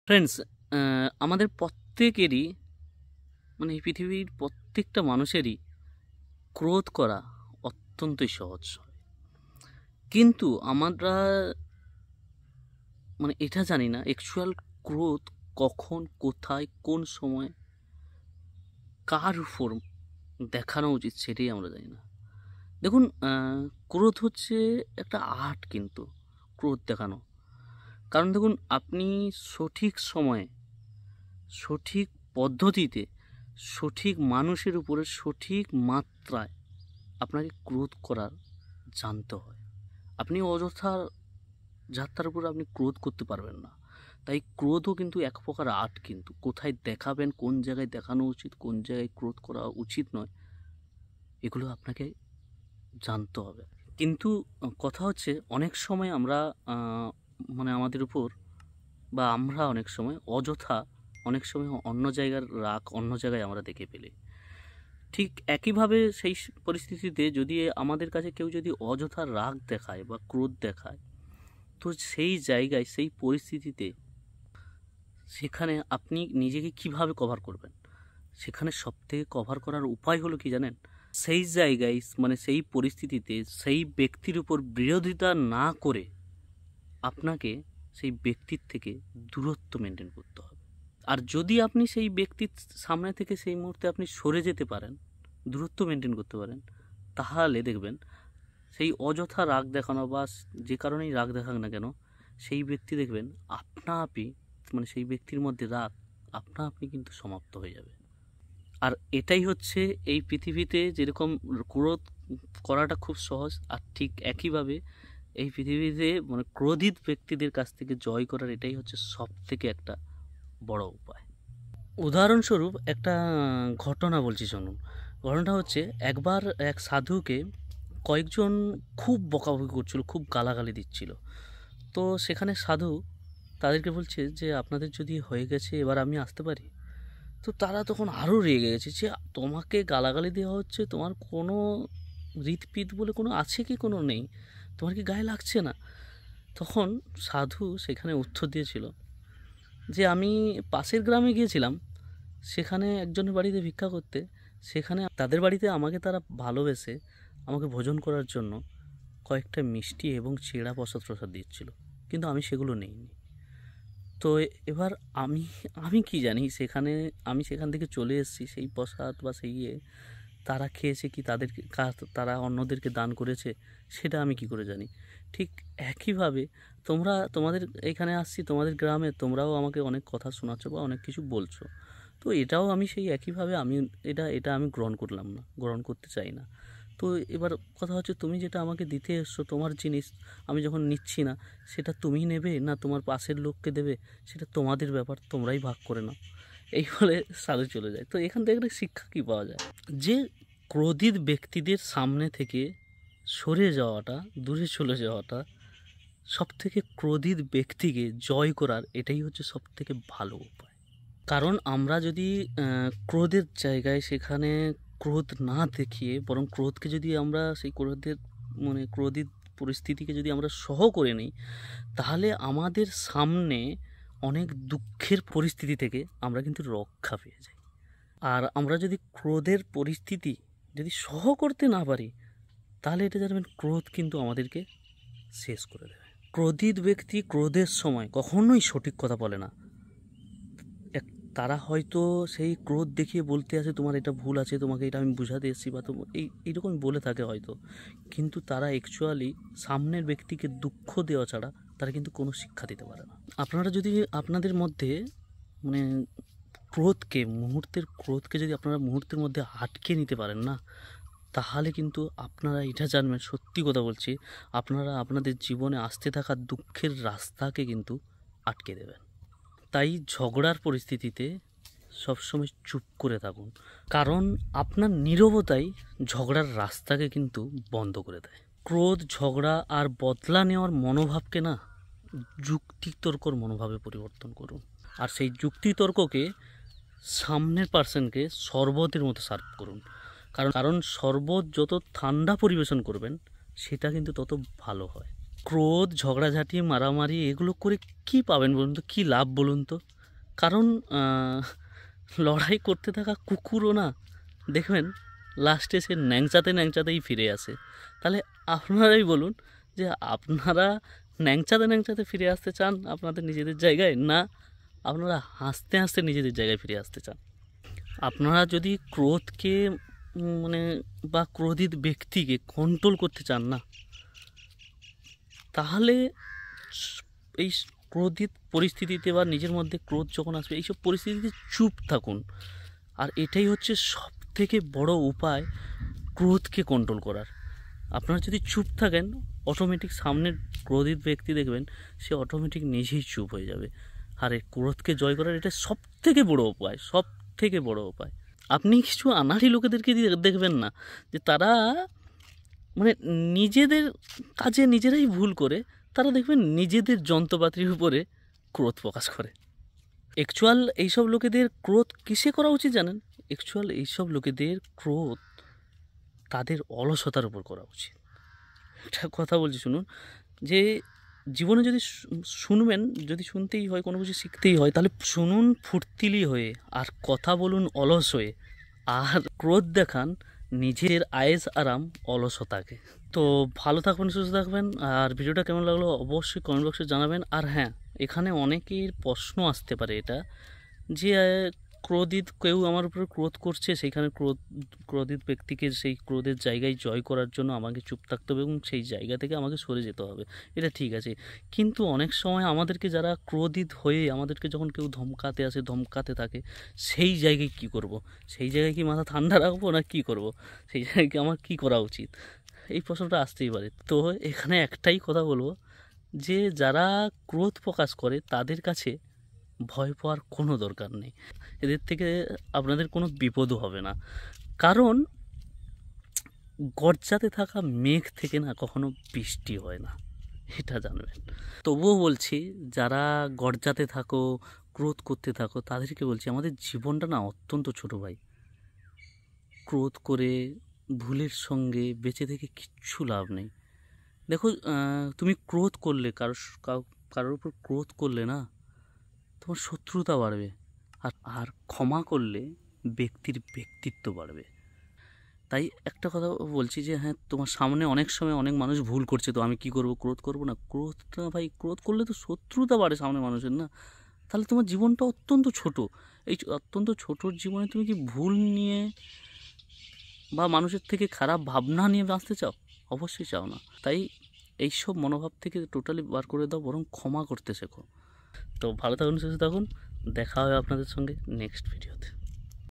Friends, আমাদের প্রত্যেকেরই মানে এই পৃথিবীর প্রত্যেকটা মানুষেরই ক্রোধ করা অত্যন্তই সহজ হয়। কিন্তু আমরা এটা জানি না অ্যাকচুয়াল ক্রোধ কখন, কোথায়, কোন সময়, কার উপর দেখানো উচিত সেটাই আমরা জানি না। দেখুন, ক্রোধ হচ্ছে একটা আর্ট, কিন্তু ক্রোধ দেখানো। কারণ দেখুন, আপনি সঠিক সময়ে, সঠিক পদ্ধতিতে, সঠিক মানুষের উপরে সঠিক মাত্রায় আপনাকে ক্রোধ করার জানতে হয়। আপনি অযথা যাত্রার উপর আপনি ক্রোধ করতে পারবেন না। তাই ক্রোধও কিন্তু এক প্রকার আর্ট, কিন্তু কোথায় দেখাবেন, কোন জায়গায় দেখানো উচিত, কোন জায়গায় ক্রোধ করা উচিত নয়, এগুলো আপনাকে জানতে হবে। কিন্তু কথা হচ্ছে, অনেক সময় আমরা আমাদের উপর বা আমরা অনেক সময় অযথা, অনেক সময় অন্য জায়গার রাগ অন্য জায়গায় আমরা দেখে ফেলি। ঠিক একইভাবে সেই পরিস্থিতিতে যদি আমাদের কাছে কেউ যদি অযথা রাগ দেখায় বা ক্রোধ দেখায়, তো সেই জায়গায়, সেই পরিস্থিতিতে সেখানে আপনি নিজেকে কিভাবে কভার করবেন? সেখানে সবথেকে কভার করার উপায় হলো কি জানেন? সেই জায়গায় সেই পরিস্থিতিতে সেই ব্যক্তির উপর বিরোধিতা না করে আপনাকে সেই ব্যক্তির থেকে দূরত্ব মেনটেন করতে হবে। আর যদি আপনি সেই ব্যক্তির সামনে থেকে সেই মুহূর্তে আপনি সরে যেতে পারেন, দূরত্ব মেনটেন করতে পারেন, তাহলে দেখবেন সেই অযথা রাগ দেখানো বা যে কারণেই রাগ দেখাক না কেন, সেই ব্যক্তি দেখবেন আপনা আপনি সেই ব্যক্তির মধ্যে রাগ আপনা আপনি কিন্তু সমাপ্ত হয়ে যাবে। আর এটাই হচ্ছে এই পৃথিবীতে যেরকম ক্রোধ করাটা খুব সহজ, আর ঠিক একইভাবে এই পৃথিবীতে ক্রোধিত ব্যক্তিদের কাছ থেকে জয় করার এটাই হচ্ছে সব থেকে একটা বড় উপায়। উদাহরণস্বরূপ একটা ঘটনা বলছি, শুনুন। ঘটনাটা হচ্ছে, একবার এক সাধুকে কয়েকজন খুব বকাবকি করছিল, খুব গালাগালি দিচ্ছিল। তো সেখানে সাধু তাদেরকে বলছে যে, আপনাদের যদি হয়ে গেছে, এবার আমি আসতে পারি? তো তারা তখন আরও রেগে গেছে যে, তোমাকে গালাগালি দেওয়া হচ্ছে, তোমার কোনো হৃৎপিত বলে কোনো আছে কি, কোনো নেই? তোমার কি গায়ে লাগছে না? তখন সাধু সেখানে উত্তর দিয়েছিল যে, আমি পাশের গ্রামে গিয়েছিলাম, সেখানে একজনের বাড়িতে ভিক্ষা করতে। সেখানে তাদের বাড়িতে আমাকে তারা ভালোবেসে আমাকে ভোজন করার জন্য কয়েকটা মিষ্টি এবং ছেঁড়া প্রসাদ প্রসাদ দিচ্ছিল, কিন্তু আমি সেগুলো নেইনি। তো এবার আমি আমি কি জানি, আমি সেখান থেকে চলে এসেছি, সেই প্রসাদ বা সেই তারা খেয়েছে কি, তারা অন্যদেরকে দান করেছে, সেটা আমি কি করে জানি? ঠিক একইভাবে তোমাদের এখানে আসছি, তোমাদের গ্রামে, তোমরাও আমাকে অনেক কথা শোনাচ্ছ বা অনেক কিছু বলছো। তো এটাও আমি সেই একইভাবে আমি এটা আমি গ্রহণ করলাম না, গ্রহণ করতে চাই না। তো এবার কথা হচ্ছে, তুমি যেটা আমাকে দিতে এসছো, তোমার জিনিস, আমি যখন নিচ্ছি না, সেটা তুমি নেবে না তোমার পাশের লোককে দেবে, সেটা তোমাদের ব্যাপার, তোমরাই ভাগ করে নাও। এই বলে সাধু চলে যায়। তো এখান থেকে একটা শিক্ষা কী পাওয়া যায়? যে ক্রোধিত ব্যক্তিদের সামনে থেকে সরে যাওয়াটা, দূরে চলে যাওয়াটা, সব থেকে ক্রোধিত ব্যক্তিকে জয় করার এটাই হচ্ছে সব থেকে ভালো উপায়। কারণ আমরা যদি ক্রোধের জায়গায় সেখানে ক্রোধ না দেখিয়ে, বরং ক্রোধকে যদি আমরা সেই ক্রোধিত পরিস্থিতিকে যদি আমরা সহ করে নিই, তাহলে আমাদের সামনে অনেক দুঃখের পরিস্থিতি থেকে আমরা কিন্তু রক্ষা পেয়ে যাই। আর আমরা যদি ক্রোধের পরিস্থিতি যদি সহ করতে না পারি, তাহলে এটা জানবেন, ক্রোধ কিন্তু আমাদেরকে শেষ করে দেবে। ক্রোধিত ব্যক্তি ক্রোধের সময় কখনোই সঠিক কথা বলে না। তারা হয়তো সেই ক্রোধ দেখিয়ে বলতে আসে, তোমার এটা ভুল আছে, তোমাকে এটা আমি বুঝাতে এসেছি, বা এইরকম বলে থাকে হয়তো, কিন্তু তারা অ্যাকচুয়ালি সামনের ব্যক্তিকে দুঃখ দেওয়া ছাড়া তারা কিন্তু কোনো শিক্ষা দিতে পারে না। আপনারা যদি আপনাদের মধ্যে মানে ক্রোধকে যদি আপনারা মুহূর্তের মধ্যে আটকে নিতে পারেন না, তাহলে কিন্তু আপনারা এটা জানবেন, সত্যি কথা বলছি, আপনারা আপনাদের জীবনে আসতে থাকা দুঃখের রাস্তাকে কিন্তু আটকে দেবেন। তাই ঝগড়ার পরিস্থিতিতে সবসময় চুপ করে থাকুন, কারণ আপনার নীরবতাই ঝগড়ার রাস্তাকে কিন্তু বন্ধ করে দেয়। ক্রোধ, ঝগড়া আর বদলা নেওয়ার মনোভাবকে না, যুক্তিতর্কর মনোভাবে পরিবর্তন করুন। আর সেই যুক্তিতর্ককে সামনের পার্সনকে শরবতের মতো সার্ভ করুন। কারণ শরবত যত ঠান্ডা পরিবেশন করবেন, সেটা কিন্তু তত ভালো হয়। ক্রোধ, ঝগড়াঝাঁটি, মারামারি এগুলো করে কি পাবেন বলুন তো, কী লাভ বলুন তো? কারণ লড়াই করতে থাকা কুকুরও না দেখবেন লাস্টে সে ন্যাংচাতেই ফিরে আসে। তাহলে আপনারাই বলুন যে আপনারা ন্যাংচাতে ফিরে আসতে চান আপনাদের নিজেদের জায়গায়, না আপনারা হাসতে হাসতে নিজেদের জায়গায় ফিরে আসতে চান? আপনারা যদি ক্রোধকে মানে বা ক্রোধিত ব্যক্তিকে কন্ট্রোল করতে চান না, তাহলে এই ক্রোধিত পরিস্থিতিতে বা নিজের মধ্যে ক্রোধ যখন আসবে এইসব পরিস্থিতিতে চুপ থাকুন। আর এটাই হচ্ছে সব থেকে বড় উপায় ক্রোধকে কন্ট্রোল করার। আপনারা যদি চুপ থাকেন, অটোমেটিক সামনের ক্রোধিত ব্যক্তি দেখবেন সে অটোমেটিক নিজেই চুপ হয়ে যাবে। আর এই ক্রোধকে জয় করার এটা সব থেকে বড় উপায়। আপনি কিছু আনাড়ি লোকেদেরকে দেখবেন না যে তারা মানে নিজেদের কাজে নিজেরাই ভুল করে, তারা দেখবেন নিজেদের যন্ত্রপাতির উপরে ক্রোধ প্রকাশ করে। অ্যাকচুয়াল এইসব লোকেদের ক্রোধ কিসে করা উচিত জানেন? অ্যাকচুয়াল এইসব লোকেদের ক্রোধ তাদের অলসতার উপর করা উচিত। একটা কথা বলছি শুনুন, যে জীবনে যদি শুনবেন, যদি শুনতেই হয়, কোনো কিছু শিখতেই হয়, তাহলে শুনুন ফুর্তিলি হয়ে, আর কথা বলুন অলস হয়ে, আর ক্রোধ দেখান নিজের আয়েস আরাম অলসতাকে। তো ভালো থাকবেন, সুস্থ থাকবেন। আর ভিডিওটা কেমন লাগলো অবশ্যই কমেন্ট বক্সে জানাবেন। আর হ্যাঁ, এখানে অনেকের প্রশ্ন আসতে পারে এটা যে ক্রোধিত কেউ আমার উপরে ক্রোধ করছে, সেইখানে ক্রোধিত ব্যক্তিকে সেই ক্রোধের জায়গায় জয় করার জন্য আমাকে চুপ থাকতে হবে এবং সেই জায়গা থেকে আমাকে সরে যেতে হবে। এটা ঠিক আছে, কিন্তু অনেক সময় আমাদেরকে যারা ক্রোধিত হয়ে আমাদেরকে যখন কেউ ধমকাতে থাকে, সেই জায়গায় কি করব? সেই জায়গায় কি মাথা ঠান্ডা রাখবো না কি করব? সেই জায়গায় কি আমার কী করা উচিত? এই প্রশ্নটা আসতেই পারে। তো এখানে একটাই কথা বলবো যে যারা ক্রোধ প্রকাশ করে তাদের কাছে ভয় পাওয়ার কোনো দরকার নেই। এদের থেকে আপনাদের কোনো বিপদও হবে না, কারণ গর্জাতে থাকা মেঘ থেকে না কখনো বৃষ্টি হয় না, এটা জানবেন। তবুও বলছি, যারা গর্জাতে থাকো, ক্রোধ করতে থাকো, তাদেরকে বলছি আমাদের জীবনটা না অত্যন্ত ছোট ভাই। ক্রোধ করে ভুলের সঙ্গে বেঁচে থেকে কিচ্ছু লাভ নেই। দেখো, তুমি ক্রোধ করলে কারোর উপর ক্রোধ করলে না, তোমার শত্রুতা বাড়বে। আর ক্ষমা করলে ব্যক্তির ব্যক্তিত্ব বাড়বে। তাই একটা কথা বলছি যে হ্যাঁ, তোমার সামনে অনেক সময় অনেক মানুষ ভুল করছে, তো আমি কি করব? ক্রোধ করব না? ক্রোধ করলে তো শত্রুতা বাড়ে সামনে মানুষের, না? তাহলে তোমার জীবনটা অত্যন্ত ছোট। এই অত্যন্ত ছোটোর জীবনে তুমি কি ভুল নিয়ে বা মানুষের থেকে খারাপ ভাবনা নিয়ে বাঁচতে চাও? অবশ্যই চাও না। তাই এইসব মনোভাব থেকে টোটালি বার করে দাও, বরং ক্ষমা করতে শেখো। তো ভালো থাকুন, সুস্থ থাকুন, দেখা হবে আপনাদের সঙ্গে নেক্সট ভিডিওতে।